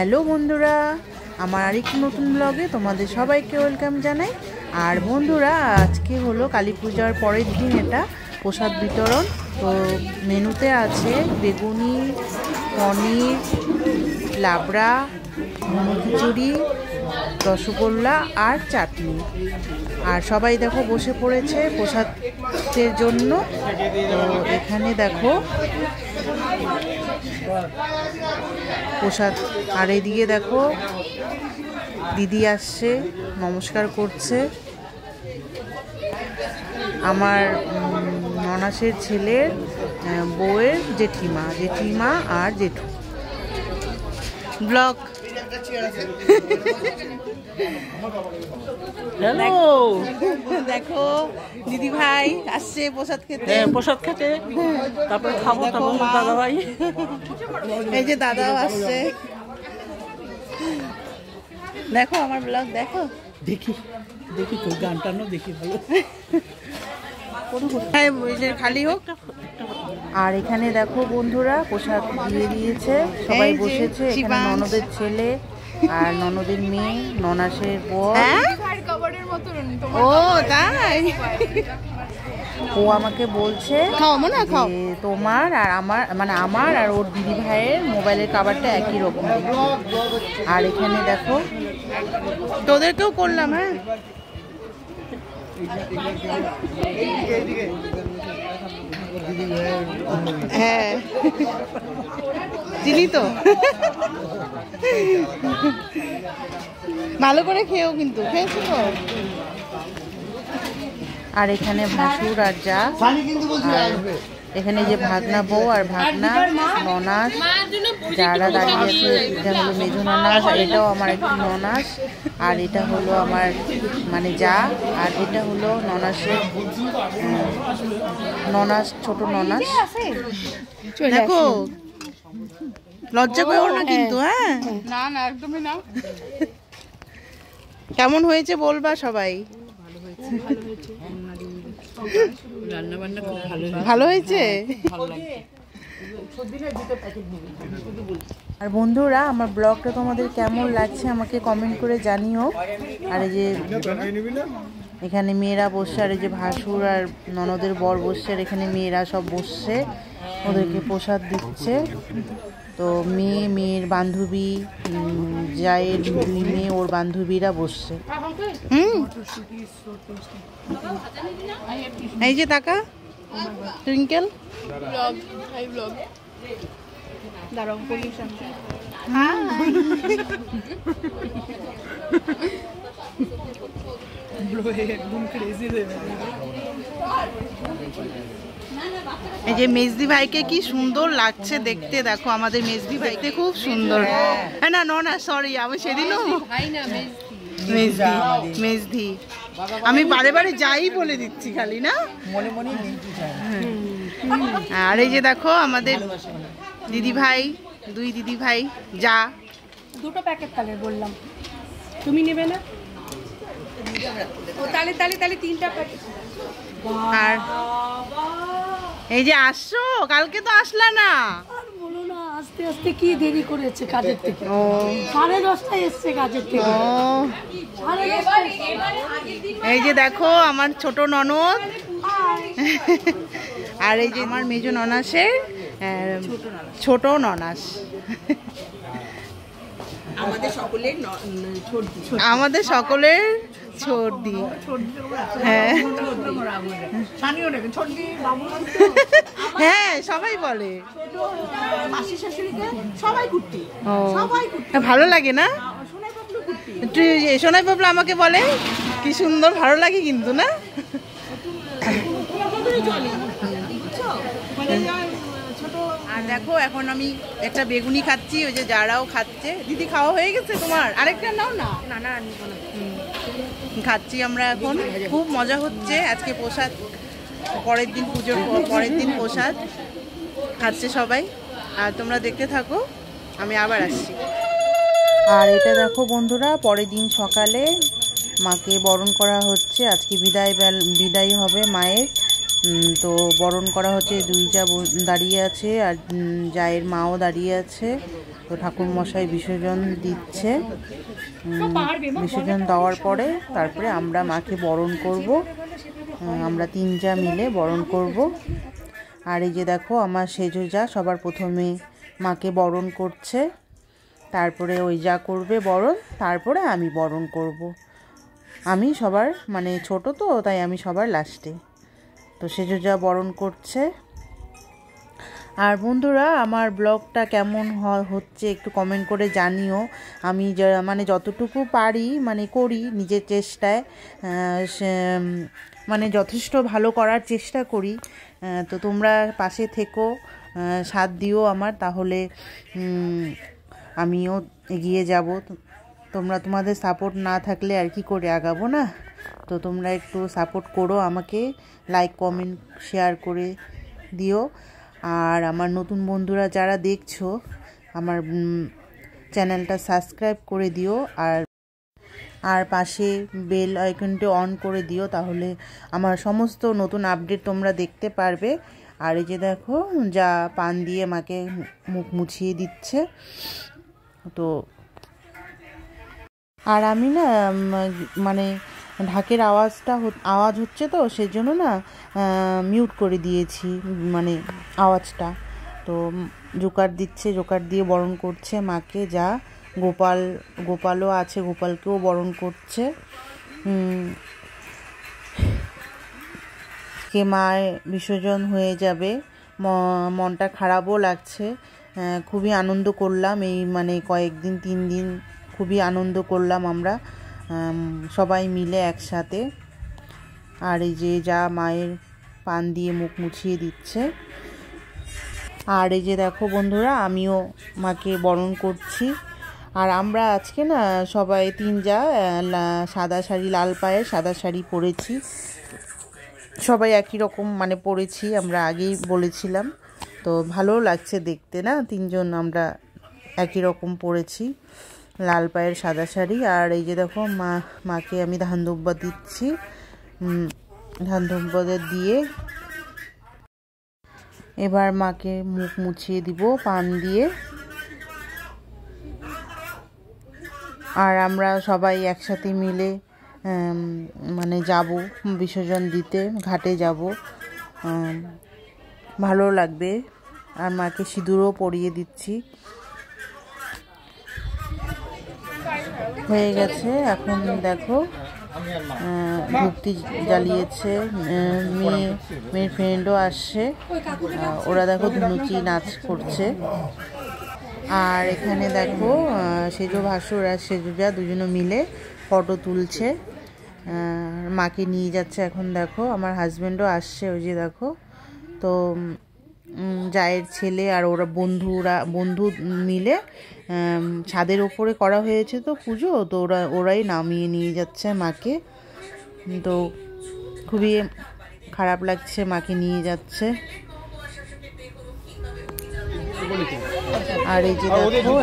Hello বন্ধুরা, আমার আরেকটি নতুন ব্লগে তোমাদের সবাইকে ওয়েলকাম জানাই। আর বন্ধুরা, আজকে হলো কালী পূজার পরের দিন, এটা প্রসাদ বিতরণ। তো মেনুতে আছে বেগুনি, পনির, লাবড়া, খিচুড়ি, রসগোল্লা আর চাটনি। আর সবাই দেখো বসে পড়েছে প্রসাদের জন্য। তো এখানে দেখো প্রসাদ, আর এদিকে দেখো দিদি আসছে, নমস্কার করছে। আমার ননাসের ছেলের বউয়ের জেঠিমা আর জেঠু। ব্লগ হ্যালো, দেখো দিদি ভাই আসছে প্রসাদ খেতে। প্রসাদ খেতে, তারপরে খাবো। দাদা ভাই, এই যে দাদাও আসছে। দেখো আমার ব্লগ দেখো। দেখি তো গানটা দেখি ভালো। খালি হোক। আর এখানে দেখো বন্ধুরা প্রসাদ দিয়ে দিয়েছে, সবাই বসেছে। এখানে ননদের ছেলে আর ননদের মেয়ে, ননাসের বর। ও তাই, ও আমাকে বলছে তোমার আর আমার আর ওর দিদি ভাইয়ের মোবাইলের কভারটা একই রকম। আর এখানে দেখো তোদেরকেও করলাম। হ্যাঁ চিনি তো, ভালো করে খেয়েও, কিন্তু খেয়েছো তো। আর এখানে ভাসুর আর যা, এখানে যে ভাগনা বউ আর ভাগনা ননাস যারা দাঁড়িয়ে আছে, এটা হলো মেজো ননাস, আর এটাও আমার একটি ননাস, আর এটা হলো আমার যা, আর এটা হলো ননাস ছোট ননাস। দেখো লজ্জা করো না কিন্তু। হ্যাঁ না একদমই না। কেমন হয়েছে বলবা সবাই। রান্না বান্না খুব ভালো হয়েছে। আর বন্ধুরা, আমার ব্লগটা তোমাদের কেমন লাগছে আমাকে কমেন্ট করে জানিও। আর এই যে এখানে মেয়েরা বসছে, আর এই যে ভাসুর আর ননদের বর বসছে, আর এখানে মেয়েরা সব বসছে, ওদেরকে প্রসাদ দিচ্ছে। তো মেয়ের বান্ধবী, জায়ের দুই মেয়ে, ওর বান্ধবীরা বসছে। এই যে টাকা টুইঙ্কেল এই যে মেজদি ভাইকে কি সুন্দর লাগছে দেখতে। দেখো আমাদের মেজদি ভাইকে খুব সুন্দর। না সরি, আমি সেদিনও মেজদি আমি বারে যাই বলে দিচ্ছি খালি, না মনে মনে। আর এই যে দেখো আমাদের দিদি ভাই, দুই দিদি ভাই যা। দুটো প্যাকেট কালের বললাম, তুমি নেবে না? তাহলে তিনটা প্যাকেট। আর এই যে আসছো, কালকে তো আসলা না। আর বলো না, আস্তে আস্তে কি দেরি করেছে কাজের থেকে। 10:30টায় এসছে কাজের থেকে। এই যে দেখো আমার ছোট ননদ, আর এই যে আমার মেজো ননাসের ছোট ননাস। আমাদের সকলের ছোটদি। হ্যাঁ হ্যাঁ সবাই বলে, ভালো লাগে না? সোনাই পাপলা আমাকে বলে কি সুন্দর, ভালো লাগে কিন্তু, না? আর দেখো এখন আমি একটা বেগুনি খাচ্ছি, ওই যে যারাও খাচ্ছে। দিদি খাওয়া হয়ে গেছে তোমার? আরেকটা নাও না। না খাচ্ছি আমরা এখন, খুব মজা হচ্ছে। আজকে প্রসাদ, পরের দিন পুজোর পরের দিন প্রসাদ খাচ্ছে সবাই। আর তোমরা দেখতে থাকো, আমি আবার আসছি। আর এটা দেখো বন্ধুরা, পরের দিন সকালে মাকে বরণ করা হচ্ছে। আজকে বিদায় হবে মায়ের। তো বরণ করা হচ্ছে, দুই যা দাঁড়িয়ে আছে আর জায়ের মাও দাঁড়িয়ে আছে। তো ঠাকুরমশাই বিসর্জন দিচ্ছে। বিসর্জন দেওয়ার পরে তারপরে আমরা মাকে বরণ করব, আমরা 3 যা মিলে বরণ করব। আর এই যে দেখো আমার সেজো যা সবার প্রথমে মাকে বরণ করছে, তারপরে ওই যা করবে বরণ, তারপরে আমি বরণ করব। আমি সবার মানে ছোট তো, তাই আমি সবার লাস্টে। তো সেজো যা বরণ করছে। আর বন্ধুরা আমার ব্লগটা কেমন হচ্ছে একটু কমেন্ট করে জানিও। আমি মানে যতটুকু পারি মানে করি নিজের চেষ্টায়, মানে যথেষ্ট ভালো করার চেষ্টা করি। তো তোমরা পাশে থেকো, সাথ দিও আমার, তাহলে আমিও এগিয়ে যাব। তোমরা তোমাদের সাপোর্ট না থাকলে আর কি করে আগাবো না। তো তোমরা একটু সাপোর্ট করো আমাকে, লাইক কমেন্ট শেয়ার করে দিও। আর আমার নতুন বন্ধুরা যারা দেখছো আমার চ্যানেলটা সাবস্ক্রাইব করে দিও, আর পাশে বেল আইকনটি অন করে দিও, তাহলে আমার সমস্ত নতুন আপডেট তোমরা দেখতে পারবে। আর এই যে দেখো যা পান দিয়ে মাকে মুখ মুছিয়ে দিচ্ছে। তো আর আমি না মানে ঢাকের আওয়াজ হচ্ছে, তো সেজন্য না মিউট করে দিয়েছি মানে আওয়াজটা। তো জোকার দিচ্ছে, জোকার দিয়ে বরণ করছে মাকে। যা গোপালও আছে, গোপালকেও বরণ করছে। কে মায়ের বিসর্জন হয়ে যাবে, মনটা খারাপও লাগছে। খুবই আনন্দ করলাম এই মানে কয়েকদিন 3 দিন খুবই আনন্দ করলাম আমরা সবাই মিলে একসাথে। আর এই যে যা মায়ের পান দিয়ে মুখ মুছিয়ে দিচ্ছে। আর এই যে দেখো বন্ধুরা আমিও মাকে বরণ করছি। আর আমরা আজকে না সবাই 3 যা সাদা শাড়ি, লাল পায়ের সাদা শাড়ি পরেছি, সবাই একই রকম মানে পরেছি, আমরা আগেই বলেছিলাম। তো ভালো লাগছে দেখতে না, 3 জন আমরা একই রকম পরেছি, লাল পায়ের সাদা শাড়ি। আর এই যে দেখো মাকে আমি ধান দুব্বা দিচ্ছি, ধান দুব্বা দিয়ে এবার মাকে মুখ মুছিয়ে দিব পান দিয়ে। আর আমরা সবাই একসাথে মিলে মানে যাব বিসর্জন দিতে, ঘাটে যাব, ভালো লাগবে। আর মাকে সিঁদুরও পরিয়ে দিচ্ছি। হয়ে গেছে, এখন দেখো ধূপটি জ্বালিয়েছে, মেয়ের ফ্রেন্ডও আসছে, ওরা দেখো ধুনুচি নাচ করছে। আর এখানে দেখো সেজো ভাসুর আর সেজো যা দুজনে মিলে ফটো তুলছে, মাকে নিয়ে যাচ্ছে। এখন দেখো আমার হাজব্যান্ডও আসছে, ওই যে দেখো। তো জায়ের ছেলে আর ওরা বন্ধু মিলে ছাদের ওপরে করা হয়েছে তো পুজো, তো ওরাই নামিয়ে নিয়ে যাচ্ছে মাকে। তো খুবই খারাপ লাগছে, মাকে নিয়ে যাচ্ছে। আর এই যে দেখো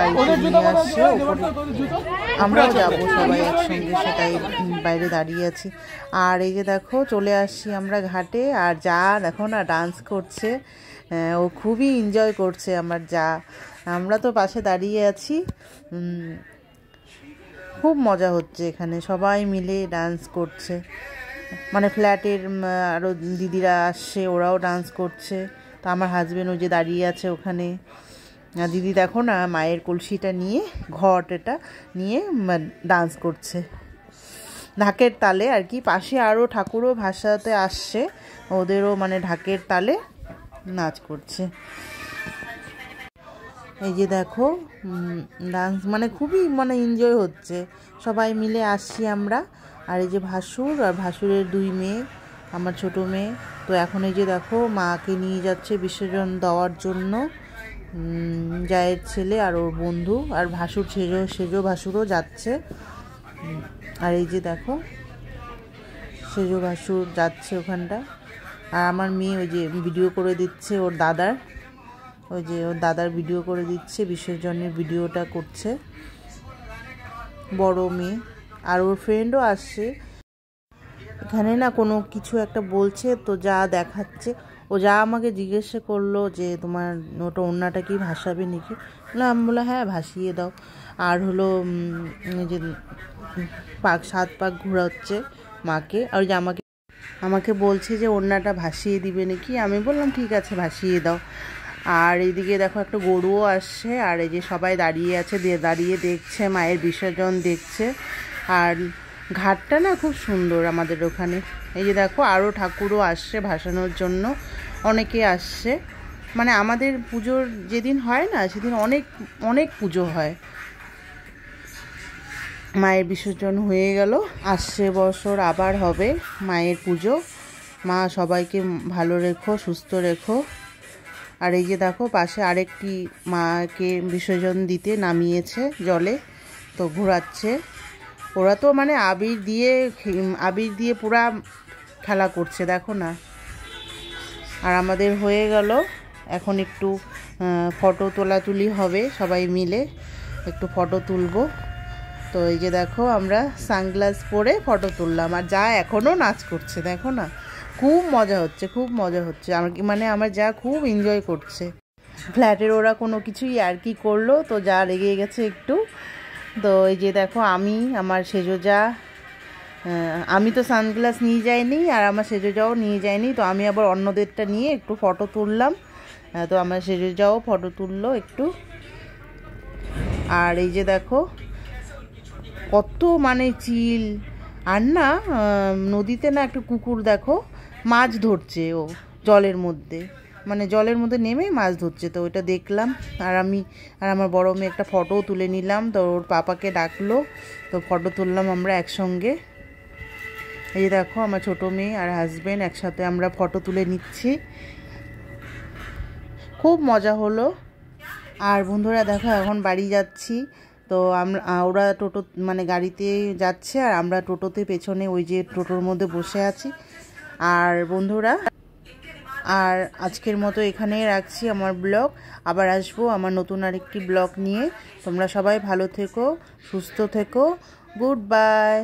এখন নিয়ে আসছে ওপরে, আমরাও যাবো সবাই একসঙ্গে, সেটাই বাইরে দাঁড়িয়ে আছি। আর এই যে দেখো চলে আসছি আমরা ঘাটে। আর যা দেখো না ডান্স করছে, ও খুবই এনজয় করছে আমার যা। আমরা তো পাশে দাঁড়িয়ে আছি, খুব মজা হচ্ছে এখানে, সবাই মিলে ডান্স করছে। মানে ফ্ল্যাটের আরও দিদিরা আসছে, ওরাও ডান্স করছে। তো আমার হাজব্যান্ড ওই যে দাঁড়িয়ে আছে ওখানে। দিদি দেখো না মায়ের কলসিটা নিয়ে, ঘটটা নিয়ে ডান্স করছে ঢাকের তালে আর কি। পাশে আরও ঠাকুরও ভাসাতে আসছে, ওদেরও মানে ঢাকের তালে নাচ করছে। এই যে দেখো ডান্স মানে খুবই মানে এনজয় হচ্ছে, সবাই মিলে আসছি আমরা। আর এই যে ভাসুর আর ভাসুরের 2 মেয়ে, আমার ছোট মেয়ে। তো এখন এই যে দেখো মাকে নিয়ে যাচ্ছে বিসর্জন দেওয়ার জন্য জায়ের ছেলে আর ওর বন্ধু, আর ভাসুর সেজো ভাসুরও যাচ্ছে। আর এই যে দেখো সেজো ভাসুর যাচ্ছে ওখানটা। আর আমার মেয়ে ওই যে ভিডিও করে দিচ্ছে ওর দাদার ভিডিও করে দিচ্ছে, বিসর্জনের ভিডিওটা করছে বড় মেয়ে। আর ওর ফ্রেন্ডও আসছে, এখানে না কোনো কিছু একটা বলছে, তো যা দেখাচ্ছে, ও যা আমাকে জিজ্ঞাসা করলো যে তোমার ওটা ওড়নাটা কি ভাসাবে নাকি, আমি বললাম হ্যাঁ ভাসিয়ে দাও। আর হলো যে 7 পাক ঘোরাচ্ছে মাকে, আর যে আমাকে বলছে যে ওড়নাটা ভাসিয়ে দিবে নাকি, আমি বললাম ঠিক আছে ভাসিয়ে দাও। আর এইদিকে দেখো একটা গরুও আসছে, আর এই যে সবাই দাঁড়িয়ে আছে, দাঁড়িয়ে দেখছে মায়ের বিসর্জন দেখছে। আর ঘাটটা না খুব সুন্দর আমাদের ওখানে। এই যে দেখো আরও ঠাকুরও আসছে ভাসানোর জন্য, অনেকে আসছে। মানে আমাদের পুজোর যেদিন হয় না সেদিন অনেক অনেক পুজো হয়। মায়ের বিসর্জন হয়ে গেল, আসছে বছর আবার হবে মায়ের পুজো। মা সবাইকে ভালো রেখো, সুস্থ রেখো। আর এই যে দেখো পাশে আরেকটি মাকে বিসর্জন দিতে নামিয়েছে জলে, তো ঘোরাচ্ছে। ওরা তো মানে আবির দিয়ে পুরা খেলা করছে, দেখো না। আর আমাদের হয়ে গেল, এখন একটু ফটো তোলাতুলি হবে, সবাই মিলে একটু ফটো তুলবো। তো এই যে দেখো আমরা সানগ্লাস পরে ফটো তুললাম, আর যা এখনও নাচ করছে, দেখো না, খুব মজা হচ্ছে, খুব মজা হচ্ছে। আমার যা খুব এনজয় করছে। ফ্ল্যাটের ওরা কোনো কিছুই আর কি করলো, তো যা রেগে গেছে একটু। তো এই যে দেখো আমার সেজো যা, আমি তো সানগ্লাস নিয়ে যাইনি, আর আমার সেজো যাও নিয়ে যায়নি, তো আমি আবার অন্যদেরটা নিয়ে একটু ফটো তুললাম। তো আমার সেজো যাও ফটো তুললো একটু। আর এই যে দেখো কত মানে চিল। আর না নদীতে না একটা কুকুর দেখো মাছ ধরছে, ও জলের মধ্যে, মানে জলের মধ্যে নেমে মাছ ধরছে। তো ওইটা দেখলাম, আর আমার বড় মেয়ে একটা ফটোও তুলে নিলাম। তো ওর পাপাকে ডাকলো, তো ফটো তুললাম আমরা একসঙ্গে। এই দেখো আমার ছোট মেয়ে আর হাজবেন্ড একসাথে আমরা ফটো তুলে নিচ্ছি, খুব মজা হলো। আর বন্ধুরা দেখো এখন বাড়ি যাচ্ছি। তো ওরা টোটো মানে গাড়িতে যাচ্ছে, আর আমরা টোটোতে পেছনে ওই যে টোটোর মধ্যে বসে আছি। আর বন্ধুরা, আর আজকের মতো এখানেই রাখছি আমার ব্লগ। আবার আসবো আমার নতুন আরেকটি ব্লগ নিয়ে। তোমরা সবাই ভালো থেকো, সুস্থ থেকো। Good bye.